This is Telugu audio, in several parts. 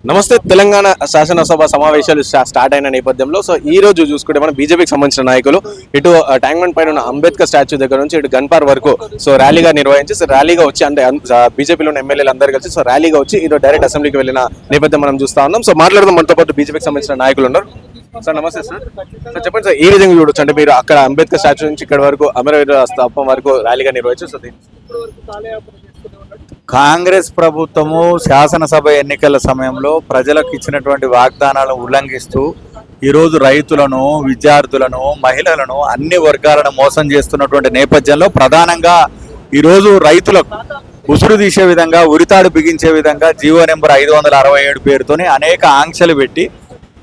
నమస్తే. తెలంగాణ శాసనసభ సమావేశాలు స్టార్ట్ అయిన నేపథ్యంలో ఈ రోజు చూసుకుంటే మనం బీజేపీకి సంబంధించిన నాయకులు ఇటు ట్యాంక్ బండ్ పైన ఉన్న అంబేద్కర్ స్టాచ్యూ దగ్గర నుంచి ఇటు గన్పార్ వరకు ర్యాలీగా నిర్వహించి ర్యాలీగా వచ్చి అంటే బీజేపీలో ఎమ్మెల్యేలు అందరూ కలిసి ర్యాలీగా వచ్చి ఈరోజు డైరెక్ట్ అసెంబ్లీకి వెళ్ళిన నేపథ్యం మనం చూస్తా ఉన్నాం. మాట్లాడదాం, మనతో పాటు బీజేపీకి సంబంధించిన నాయకులు ఉన్నారు. సార్ నమస్తే. సార్ చెప్పండి సార్, ఈ విధంగా చూడొచ్చు అంటే మీరు అక్కడ అంబేద్కర్ స్టాచ్యూ నుంచి ఇక్కడ వరకు అమరవీర స్తూపం వరకు ర్యాలీగా నిర్వహించారు. కాంగ్రెస్ ప్రభుత్వము శాసనసభ ఎన్నికల సమయంలో ప్రజలకు ఇచ్చినటువంటి వాగ్దానాలను ఉల్లంఘిస్తూ ఈరోజు రైతులను, విద్యార్థులను, మహిళలను, అన్ని వర్గాలను మోసం చేస్తున్నటువంటి నేపథ్యంలో ప్రధానంగా ఈరోజు రైతులకు ఉసురు తీసే విధంగా, ఉరితాడు బిగించే విధంగా జీవో నెంబర్ 567 పేరుతోని అనేక ఆంక్షలు పెట్టి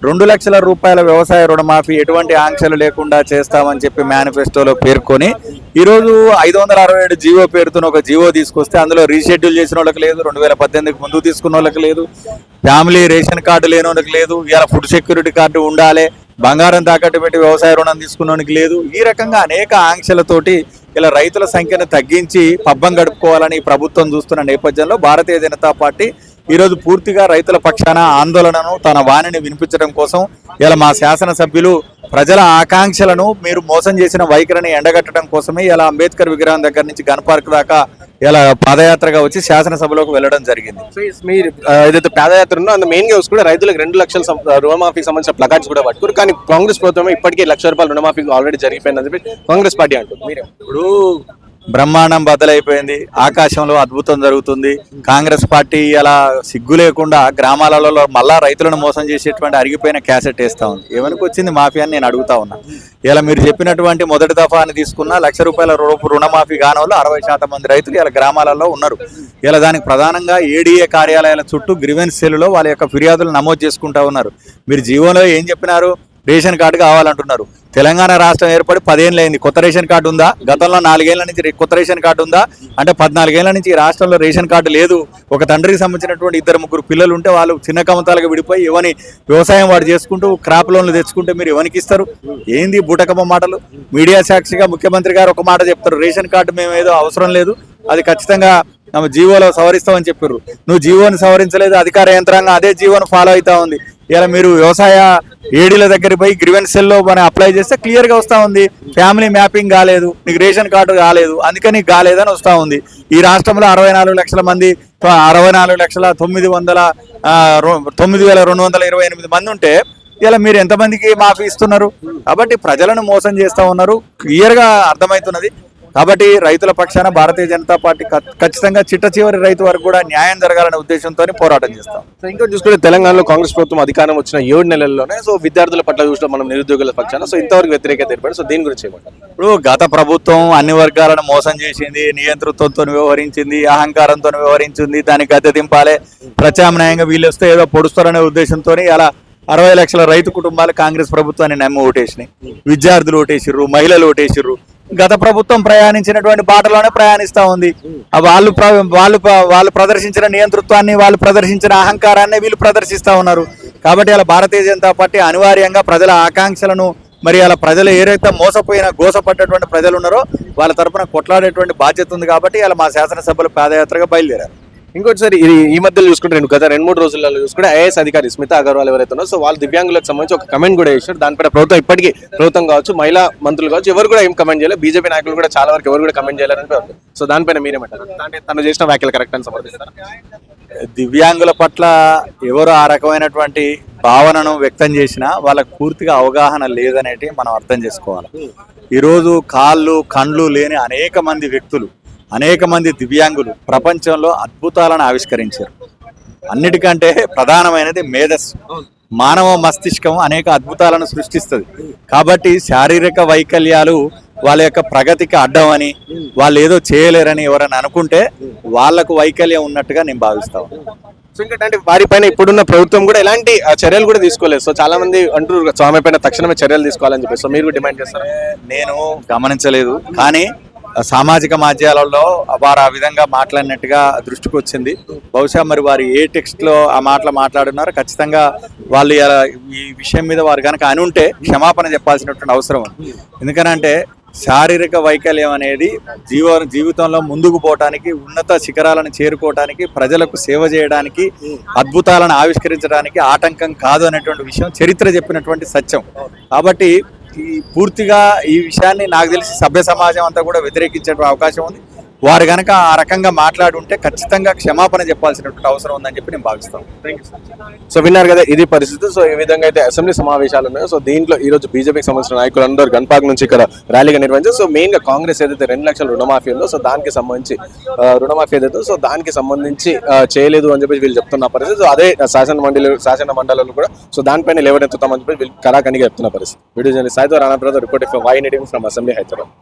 2 లక్షల రూపాయల వ్యవసాయ రుణమాఫీ ఎటువంటి ఆంక్షలు లేకుండా చేస్తామని చెప్పి మేనిఫెస్టోలో పేర్కొని ఈరోజు 567 జీవో పేరుతో ఒక జీవో తీసుకొస్తే అందులో రీషెడ్యూల్ చేసిన వాళ్ళకి లేదు, 2018కి ముందు తీసుకున్న వాళ్ళకి లేదు, ఫ్యామిలీ రేషన్ కార్డు లేని వాళ్ళకి లేదు, ఇలా ఫుడ్ సెక్యూరిటీ కార్డు ఉండాలి, బంగారం తాకట్టు పెట్టి వ్యవసాయ రుణం తీసుకున్నోనికి లేదు. ఈ రకంగా అనేక ఆంక్షలతోటి ఇలా రైతుల సంఖ్యను తగ్గించి పబ్బం గడుపుకోవాలని ప్రభుత్వం చూస్తున్న నేపథ్యంలో భారతీయ జనతా పార్టీ ఈరోజు పూర్తిగా రైతుల పక్షాన ఆందోళనను, తన వాణిని వినిపించడం కోసం ఇలా మా శాసనసభ్యులు ప్రజల ఆకాంక్షలను మీరు మోసం చేసిన వైఖరిని ఎండగట్టడం కోసమే ఇలా అంబేద్కర్ విగ్రహం దగ్గర నుంచి గన్ పార్క్ దాకా ఇలా పాదయాత్రగా వచ్చి శాసనసభలోకి వెళ్ళడం జరిగింది. మీరు ఏదైతే పాదయాత్ర ఉందో అందులో మెయిన్ గా కూడా రైతులకు 2 లక్షల రుణమాఫీకి సంబంధించిన ప్లకార్డ్స్ కూడా పట్టుకోరు. కానీ కాంగ్రెస్ ప్రభుత్వం ఇప్పటికే ₹1,00,000 రుణమాఫీ ఆల్రెడీ జరిగిపోయిందని చెప్పి కాంగ్రెస్ పార్టీ అంటుంది. మీరు ఇప్పుడు బ్రహ్మాండం బదలైపోయింది, ఆకాశంలో అద్భుతం జరుగుతుంది. కాంగ్రెస్ పార్టీ ఇలా సిగ్గు లేకుండా గ్రామాలలో మళ్ళా రైతులను మోసం చేసేటువంటి అరిగిపోయిన క్యాసెట్ వేస్తా ఉంది. ఎవరికి వచ్చింది మాఫీ అని నేను అడుగుతా ఉన్నా. ఇలా మీరు చెప్పినటువంటి మొదటి దఫా అని తీసుకున్న ₹1,00,000 రుణమాఫీ గానంలో 60% మంది రైతులు ఇలా గ్రామాలలో ఉన్నారు. ఇలా దానికి ప్రధానంగా ఏడీఏ కార్యాలయాల చుట్టూ గ్రీవెన్స్ సెల్లులో వాళ్ళ యొక్క ఫిర్యాదులు నమోదు చేసుకుంటా ఉన్నారు. మీరు జీవోలో ఏం చెప్పినారు? రేషన్ కార్డు కావాలంటున్నారు. తెలంగాణ రాష్ట్రం ఏర్పడి 10 ఏళ్ళు అయింది, కొత్త రేషన్ కార్డు ఉందా? గతంలో 4 ఏళ్ల నుంచి కొత్త రేషన్ కార్డు ఉందా? అంటే 14 ఏళ్ల నుంచి ఈ రాష్ట్రంలో రేషన్ కార్డు లేదు. ఒక తండ్రికి సంబంధించినటువంటి 2-3 పిల్లలు ఉంటే వాళ్ళు చిన్న కమతాలుగా విడిపోయి ఎవని వ్యవసాయం వాడు చేసుకుంటూ క్రాప్ లోన్లు తెచ్చుకుంటే మీరు ఎవరికి ఇస్తారు? ఏంది బూటకమ్మ మాటలు? మీడియా సాక్షిగా ముఖ్యమంత్రి గారు ఒక మాట చెప్తారు, రేషన్ కార్డు మేము ఏదో అవసరం లేదు, అది ఖచ్చితంగా జీవోలో సవరిస్తామని చెప్పారు. నువ్వు జీవోని సవరించలేదు, అధికార యంత్రాంగం అదే జీవోను ఫాలో అవుతా ఉంది. ఇలా మీరు వ్యవసాయ ఏడీల దగ్గర పోయి గ్రీవెన్స్ సెల్లో మనం అప్లై చేస్తే క్లియర్గా వస్తూ ఉంది, ఫ్యామిలీ మ్యాపింగ్ కాలేదు, నీకు రేషన్ కార్డు కాలేదు, అందుకని నీకు కాలేదని వస్తూ ఉంది. ఈ రాష్ట్రంలో 64 లక్షల మంది, 64,9,228 మంది ఉంటే ఇలా మీరు ఎంతమందికి మాఫీ ఇస్తున్నారు? కాబట్టి ప్రజలను మోసం చేస్తూ ఉన్నారు, క్లియర్గా అర్థమవుతున్నది. కాబట్టి రైతుల పక్షాన భారతీయ జనతా పార్టీ ఖచ్చితంగా చిట్ట చివరి రైతు వరకు కూడా న్యాయం జరగాలనే ఉద్దేశంతో పోరాటం చేస్తాం. ఇంకోటి చూసుకుంటే తెలంగాణలో కాంగ్రెస్ ప్రభుత్వం అధికారం వచ్చిన 7 నెలల్లోనే విద్యార్థుల పట్ల చూసిన మనం నిరుద్యోగుల పక్షాన ఇంతవరకు వ్యతిరేకత ఏర్పడి దీని గురించి ఏమంటారు? ఇప్పుడు గత ప్రభుత్వం అన్ని వర్గాలను మోసం చేసింది, నియంతృత్వంతో వ్యవహరించింది, అహంకారంతో వ్యవహరించింది, దానికి గద్దె దింపాలి, ప్రత్యామ్నాయంగా వీళ్ళు వస్తే ఏదో పొడుస్తారనే ఉద్దేశంతో అలా 60 లక్షల రైతు కుటుంబాలు కాంగ్రెస్ ప్రభుత్వాన్ని నమ్మి ఓటేసినాయి. విద్యార్థులు ఓటేసిర్రు, మహిళలు ఓటేసిర్రు. గత ప్రభుత్వం ప్రయాణించినటువంటి బాటలోనే ప్రయాణిస్తూ ఉంది. వాళ్ళు ప్రదర్శించిన నియంతృత్వాన్ని, వాళ్ళు ప్రదర్శించిన అహంకారాన్ని వీళ్ళు ప్రదర్శిస్తూ ఉన్నారు. కాబట్టి అలా భారతీయ జనతా పార్టీ అనివార్యంగా ప్రజల ఆకాంక్షలను, మరి అలా ప్రజలు ఏదైతే మోసపోయిన గోసపడ్డటువంటి ప్రజలు ఉన్నారో వాళ్ళ తరఫున కొట్లాడేటువంటి బాధ్యత ఉంది. కాబట్టి అలా మా శాసనసభలో పాదయాత్రగా బయలుదేరారు. ఇంకోటి సార్, ఈ మధ్యలో చూసుకుంటే గత 2-3 రోజులలో చూసుకుంటే ఐఏఎస్ అధికారి స్మితా అగర్వాల్ ఎవరైతే ఉన్నారో వాళ్ళు దివ్యాంగులకు సంబంధించి ఒక కమెంట్ కూడా చేశారు. దానిపైన ఇప్పటికీ ప్రభుత్వం కావచ్చు, మహిళా మంత్రులు కావచ్చు, ఎవరు కూడా ఏం కమెంట్ చేయలేదు. బీజేపీ నాయకులు కూడా చాలా వరకు ఎవరు కూడా కమెంట్ చేయలేరని దానిపైన మీరేమంటారు? అంటే తను చేసిన వ్యాఖ్యలు కరెక్ట్ అని సమర్థిస్తారు? దివ్యాంగుల పట్ల ఎవరు ఆ రకమైనటువంటి భావనను వ్యక్తం చేసినా వాళ్ళకు పూర్తిగా అవగాహన లేదనేటి మనం అర్థం చేసుకోవాలి. ఈరోజు కాళ్ళు, కండ్లు లేని అనేక మంది వ్యక్తులు, అనేక మంది దివ్యాంగులు ప్రపంచంలో అద్భుతాలను ఆవిష్కరించారు. అన్నిటికంటే ప్రధానమైనది మేధస్సు. మానవ మస్తిష్కం అనేక అద్భుతాలను సృష్టిస్తుంది. కాబట్టి శారీరక వైకల్యాలు వాళ్ళ యొక్క ప్రగతికి అడ్డమని, వాళ్ళు ఏదో చేయలేరని ఎవరైనా అనుకుంటే వాళ్లకు వైకల్యం ఉన్నట్టుగా నేను భావిస్తాను. అంటే వారిపైన ఇప్పుడున్న ప్రభుత్వం కూడా ఎలాంటి చర్యలు కూడా తీసుకోలేదు. చాలా మంది అంటారు స్వామి పైన తక్షణమే చర్యలు తీసుకోవాలని చెప్పి మీరు డిమాండ్ చేస్తారు? నేను గమనించలేదు, కానీ సామాజిక మాధ్యమాలలో వారు ఆ విధంగా మాట్లాడినట్టుగా దృష్టికి వచ్చింది. బహుశా మరి వారు ఏ టెక్స్ట్లో ఆ మాటలు మాట్లాడున్నారో ఖచ్చితంగా వాళ్ళు ఈ విషయం మీద వారు కనుక అని ఉంటే క్షమాపణ చెప్పాల్సినటువంటి అవసరం ఉంది. ఎందుకనంటే శారీరక వైకల్యం అనేది జీవితంలో ముందుకు పోవటానికి, ఉన్నత శిఖరాలను చేరుకోవటానికి, ప్రజలకు సేవ చేయడానికి, అద్భుతాలను ఆవిష్కరించడానికి ఆటంకం కాదు అనేటువంటి విషయం చరిత్ర చెప్పినటువంటి సత్యం. కాబట్టి పూర్తిగా ఈ విషయాన్ని నాకు తెలిసి సభ్య సమాజం అంతా కూడా వ్యతిరేకించే అవకాశం ఉంది. వారు కనుక ఆ రకంగా మాట్లాడి ఉంటే ఖచ్చితంగా క్షమాపణ చెప్పాల్సినటువంటి అవసరం ఉందని చెప్పి నేను భావిస్తాను. సో విన్నారు కదా, ఇది పరిస్థితి. సో ఈ విధంగా అయితే అసెంబ్లీ సమావేశాలు ఉన్నాయి. సో దీంట్లో ఈ రోజు బీజేపీకి సంబంధించిన నాయకులు అందరూ గన్పాక్ నుంచి ఇక్కడ ర్యాలీగా నిర్వహించారు. సో మెయిన్ గా కాంగ్రెస్ ఏదైతే 2 లక్షల రుణమాఫీ ఉందో, సో దానికి సంబంధించి రుణమాఫీ ఏదైతే సో దానికి సంబంధించి చేయలేదు అని చెప్పి వీళ్ళు చెప్తున్న పరిస్థితి. సో అదే శాసన మండలిలో కూడా సో దానిపైన లేవనెత్తుతామని చెప్పి వీళ్ళు కరాఖండిగా చెప్తున్న పరిస్థితి. వీడియో జర్నలిస్ట్ సాయితో రాణా బ్రదర్ రిపోర్ట్ ఫర్ వై ఫ్రమ్ అసెంబ్లీ హైదరాబాద్.